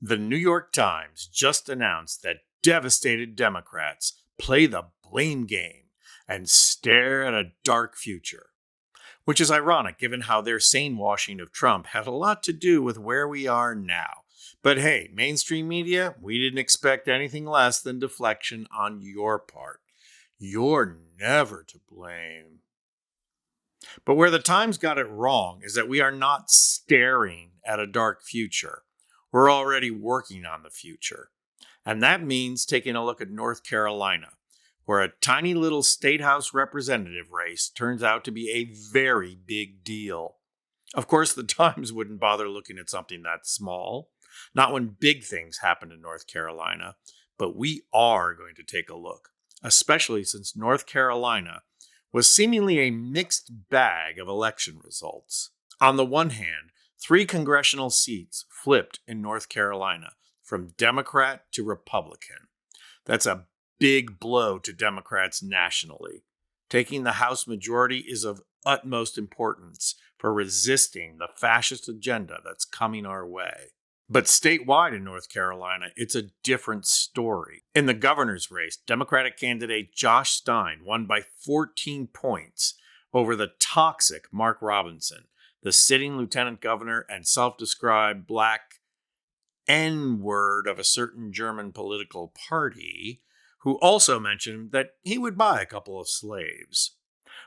The New York Times just announced that devastated Democrats play the blame game and stare at a dark future. Which is ironic given how their sane washing of Trump had a lot to do with where we are now. But hey, mainstream media, we didn't expect anything less than deflection on your part. You're never to blame. But where the Times got it wrong is that we are not staring at a dark future. We're already working on the future. And that means taking a look at North Carolina, where a tiny little state house representative race turns out to be a very big deal. Of course, the Times wouldn't bother looking at something that small, not when big things happen in North Carolina, but we are going to take a look, especially since North Carolina was seemingly a mixed bag of election results. On the one hand, 3 congressional seats flipped in North Carolina from Democrat to Republican. That's a big blow to Democrats nationally. Taking the House majority is of utmost importance for resisting the fascist agenda that's coming our way. But statewide in North Carolina, it's a different story. In the governor's race, Democratic candidate Josh Stein won by 14 points over the toxic Mark Robinson, the sitting lieutenant governor and self-described black N-word of a certain German political party, who also mentioned that he would buy a couple of slaves.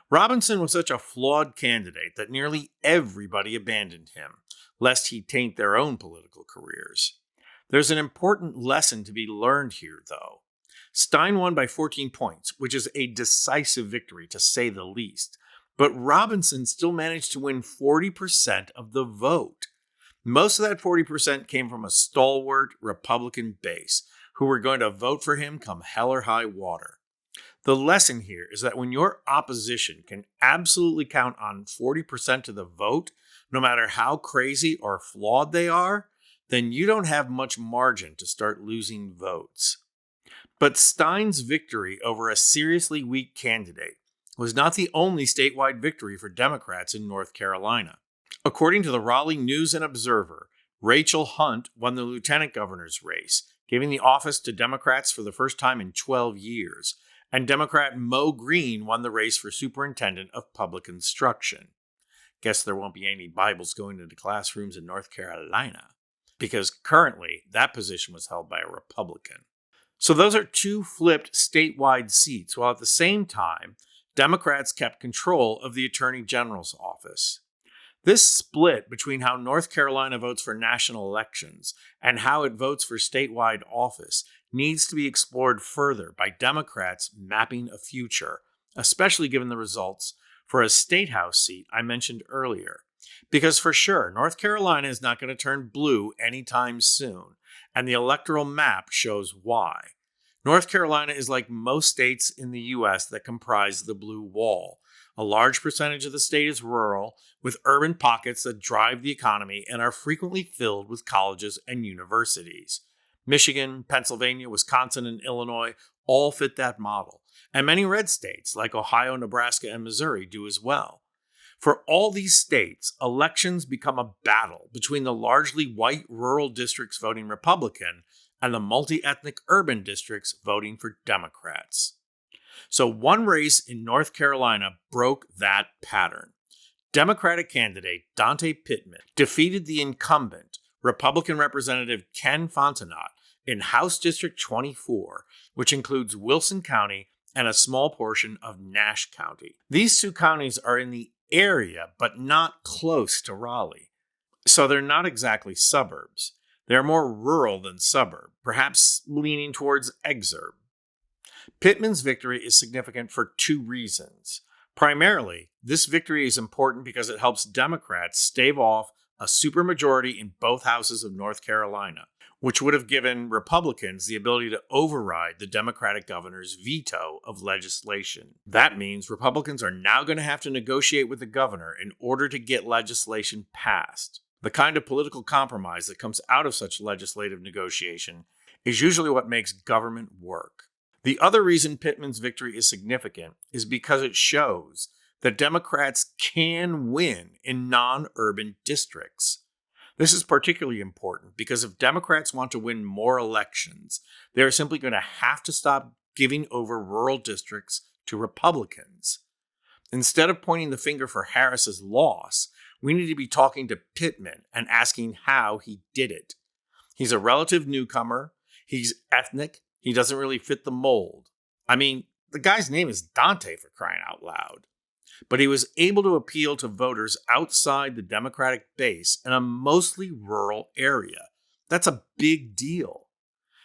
Robinson was such a flawed candidate that nearly everybody abandoned him, lest he taint their own political careers. There's an important lesson to be learned here, though. Stein won by 14 points, which is a decisive victory, to say the least, but Robinson still managed to win 40% of the vote. Most of that 40% came from a stalwart Republican base, who were going to vote for him come hell or high water. The lesson here is that when your opposition can absolutely count on 40% of the vote, no matter how crazy or flawed they are, then you don't have much margin to start losing votes. But Stein's victory over a seriously weak candidate was not the only statewide victory for Democrats in North Carolina. According to the Raleigh News and Observer, Rachel Hunt won the lieutenant governor's race, giving the office to Democrats for the first time in 12 years, and Democrat Mo Green won the race for superintendent of public instruction. Guess there won't be any Bibles going into classrooms in North Carolina, because currently that position was held by a Republican. So those are 2 flipped statewide seats, while at the same time, Democrats kept control of the Attorney General's office. This split between how North Carolina votes for national elections and how it votes for statewide office needs to be explored further by Democrats mapping a future, especially given the results for a state house seat I mentioned earlier. Because for sure, North Carolina is not going to turn blue anytime soon, and the electoral map shows why. North Carolina is like most states in the U.S. that comprise the blue wall. A large percentage of the state is rural, with urban pockets that drive the economy and are frequently filled with colleges and universities. Michigan, Pennsylvania, Wisconsin, and Illinois all fit that model, and many red states like Ohio, Nebraska, and Missouri do as well. For all these states, elections become a battle between the largely white rural districts voting Republican and the multi-ethnic urban districts voting for Democrats. So one race in North Carolina broke that pattern. Democratic candidate Dante Pittman defeated the incumbent Republican Representative Ken Fontenot in House District 24, which includes Wilson County and a small portion of Nash County. These 2 counties are in the area, but not close to Raleigh. So they're not exactly suburbs. They're more rural than suburb, perhaps leaning towards exurb. Pittman's victory is significant for 2 reasons. Primarily, this victory is important because it helps Democrats stave off a supermajority in both houses of North Carolina, which would have given Republicans the ability to override the Democratic governor's veto of legislation. That means Republicans are now going to have to negotiate with the governor in order to get legislation passed. The kind of political compromise that comes out of such legislative negotiation is usually what makes government work. The other reason Pittman's victory is significant is because it shows that Democrats can win in non-urban districts. This is particularly important because if Democrats want to win more elections, they are simply going to have to stop giving over rural districts to Republicans. Instead of pointing the finger for Harris's loss, we need to be talking to Pittman and asking how he did it. He's a relative newcomer. He's ethnic. He doesn't really fit the mold. I mean, the guy's name is Dante, for crying out loud. But he was able to appeal to voters outside the Democratic base in a mostly rural area. That's a big deal.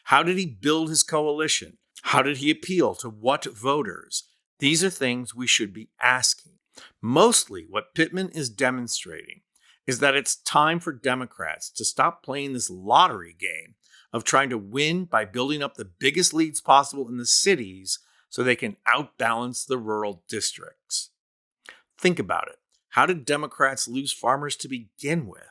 How did he build his coalition? How did he appeal to what voters? These are things we should be asking. Mostly what Pittman is demonstrating is that it's time for Democrats to stop playing this lottery game of trying to win by building up the biggest leads possible in the cities so they can outbalance the rural districts. Think about it. How did Democrats lose farmers to begin with?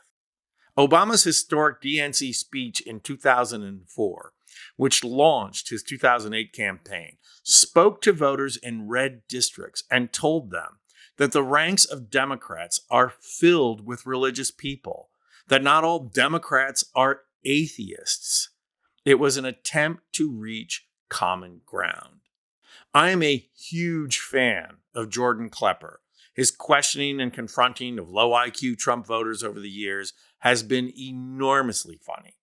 Obama's historic DNC speech in 2004, which launched his 2008 campaign, spoke to voters in red districts and told them that the ranks of Democrats are filled with religious people, that not all Democrats are atheists. It was an attempt to reach common ground. I am a huge fan of Jordan Klepper. His questioning and confronting of low IQ Trump voters over the years has been enormously funny.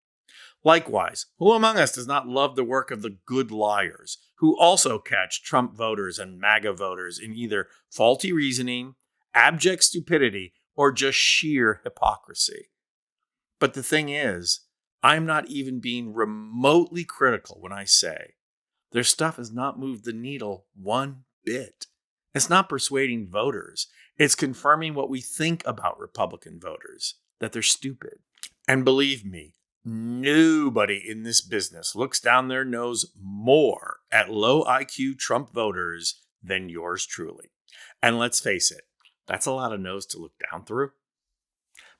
Likewise, who among us does not love the work of the good liars, who also catch Trump voters and MAGA voters in either faulty reasoning, abject stupidity, or just sheer hypocrisy? But the thing is, I'm not even being remotely critical when I say their stuff has not moved the needle one bit. It's not persuading voters. It's confirming what we think about Republican voters, that they're stupid. And believe me, nobody in this business looks down their nose more at low IQ Trump voters than yours truly. And let's face it, that's a lot of nose to look down through.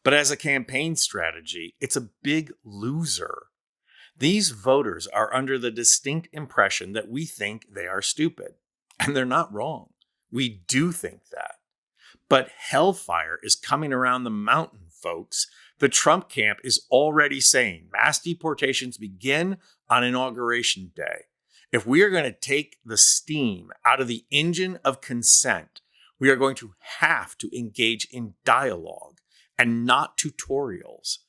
But as a campaign strategy, it's a big loser. These voters are under the distinct impression that we think they are stupid. And they're not wrong. We do think that. But hellfire is coming around the mountain, folks. The Trump camp is already saying mass deportations begin on Inauguration Day. If we are going to take the steam out of the engine of consent, we are going to have to engage in dialogue and not tutorials.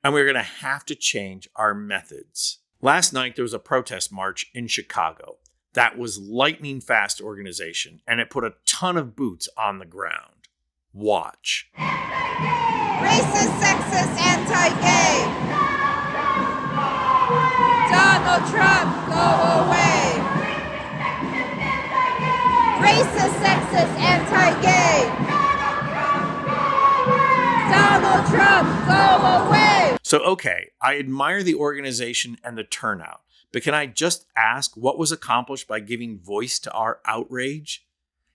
And we're going to have to change our methods. Last night, there was a protest march in Chicago. That was lightning fast organization, and it put a ton of boots on the ground. Watch. Racist, sexist, anti-gay. Donald Trump, go away. Racist, sexist, anti-gay. Donald Trump, go away. So, okay, I admire the organization and the turnout. But can I just ask what was accomplished by giving voice to our outrage?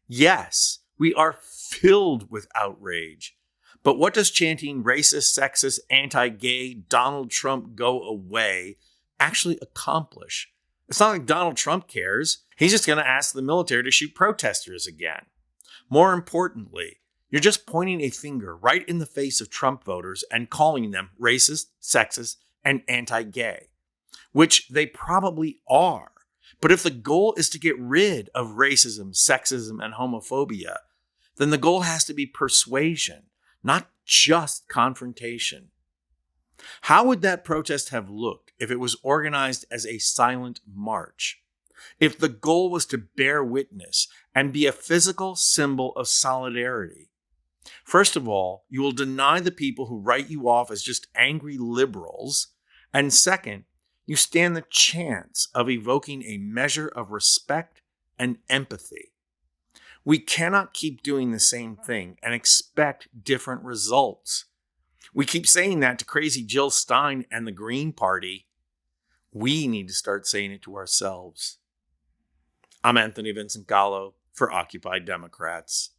Yes, we are filled with outrage. But what does chanting racist, sexist, anti-gay, Donald Trump go away actually accomplish? It's not like Donald Trump cares. He's just going to ask the military to shoot protesters again. More importantly, you're just pointing a finger right in the face of Trump voters and calling them racist, sexist, and anti-gay. Which they probably are. But if the goal is to get rid of racism, sexism, and homophobia, then the goal has to be persuasion, not just confrontation. How would that protest have looked if it was organized as a silent march? If the goal was to bear witness and be a physical symbol of solidarity? First of all, you will deny the people who write you off as just angry liberals. And second, you stand the chance of evoking a measure of respect and empathy. We cannot keep doing the same thing and expect different results. We keep saying that to crazy Jill Stein and the Green Party. We need to start saying it to ourselves. I'm Anthony Vincent Gallo for Occupy Democrats.